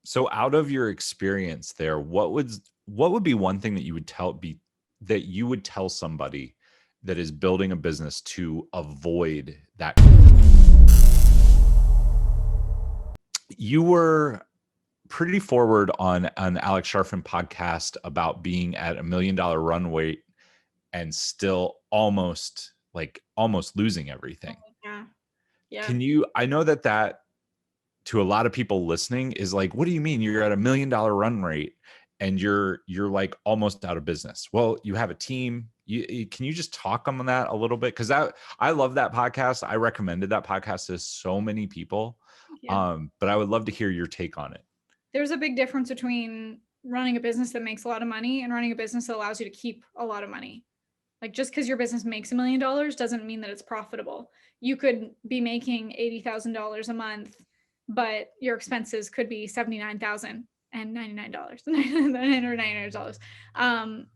So out of your experience there, what would be one thing that you would tell somebody that is building a business to avoid that? You were pretty forward on an Alex Sharfin podcast about being at $1 million run rate and still almost losing everything. Yeah. Yeah. I know that to a lot of people listening is like, what do you mean you're at $1 million run rate and you're like almost out of business? Well, you have a team. Can you just talk on that a little bit? Because I love that podcast. I recommended that podcast to so many people. Yeah. But I would love to hear your take on it. There's a big difference between running a business that makes a lot of money and running a business that allows you to keep a lot of money. Like just because your business makes $1 million doesn't mean that it's profitable. You could be making $80,000 a month, but your expenses could be $79,099, $999.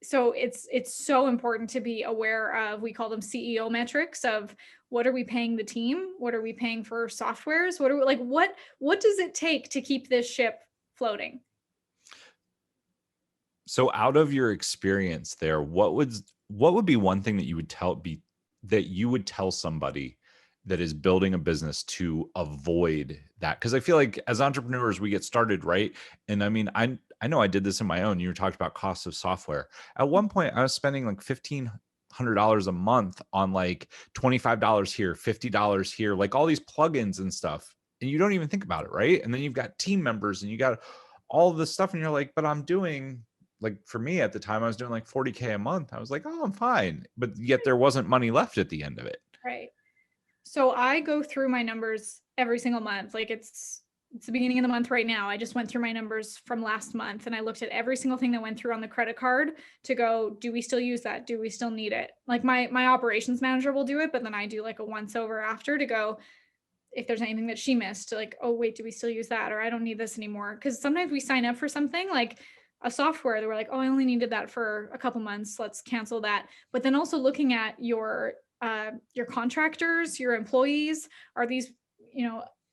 So it's so important to be aware of, we call them CEO metrics of what are we paying the team? What are we paying for softwares? What does it take to keep this ship floating? So out of your experience there, what would be one thing that you would tell somebody that is building a business to avoid that? Because I feel like as entrepreneurs, we get started, right? And I mean, I know I did this in my own. You were talking about costs of software. At one point, I was spending like $1,500 a month on like $25 here, $50 here, like all these plugins and stuff. And you don't even think about it, right? And then you've got team members and you got all this stuff, and you're like, but I'm doing, like, for me at the time, I was doing like 40K a month. I was like, oh, I'm fine. But yet there wasn't money left at the end of it. Right. So I go through my numbers every single month. Like it's the beginning of the month right now. I just went through my numbers from last month and I looked at every single thing that went through on the credit card to go, do we still use that? Do we still need it? Like my operations manager will do it, but then I do like a once over after to go, if there's anything that she missed, like, oh wait, do we still use that? Or I don't need this anymore. Because sometimes we sign up for something like a software that we're like, oh, I only needed that for a couple months, let's cancel that. But then also looking at your contractors, your employees, are these,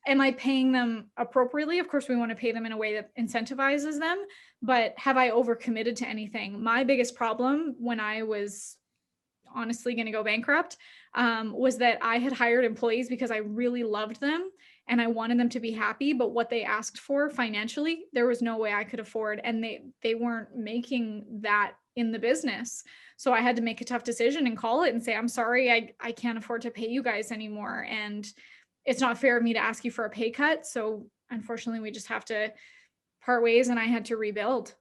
am I paying them appropriately? Of course, we want to pay them in a way that incentivizes them, but have I overcommitted to anything? My biggest problem when I was honestly going to go bankrupt was that I had hired employees because I really loved them and I wanted them to be happy, but what they asked for financially, there was no way I could afford, and they weren't making that in the business. So I had to make a tough decision and call it and say, I'm sorry, I can't afford to pay you guys anymore. And it's not fair of me to ask you for a pay cut. So unfortunately, we just have to part ways and I had to rebuild.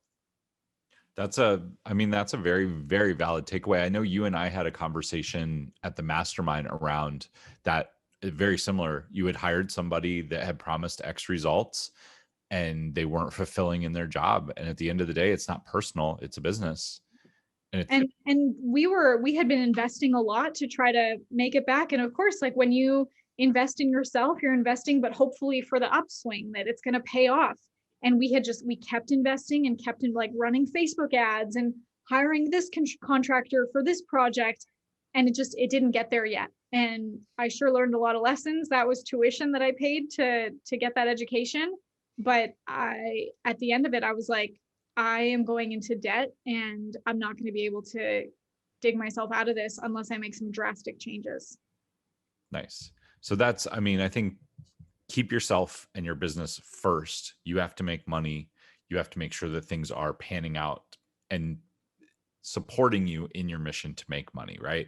That's a very, very valid takeaway. I know you and I had a conversation at the mastermind around that. Very similar. You had hired somebody that had promised X results and they weren't fulfilling in their job. And at the end of the day, it's not personal, it's a business. And we had been investing a lot to try to make it back. And of course, like when you invest in yourself, you're investing, but hopefully for the upswing that it's going to pay off. And we kept investing and kept in like running Facebook ads and hiring this contractor for this project. And it didn't get there yet. And I sure learned a lot of lessons. That was tuition that I paid to get that education. But at the end of it, I was like, I am going into debt and I'm not going to be able to dig myself out of this unless I make some drastic changes. Nice. So I think keep yourself and your business first. You have to make money. You have to make sure that things are panning out and supporting you in your mission to make money, right?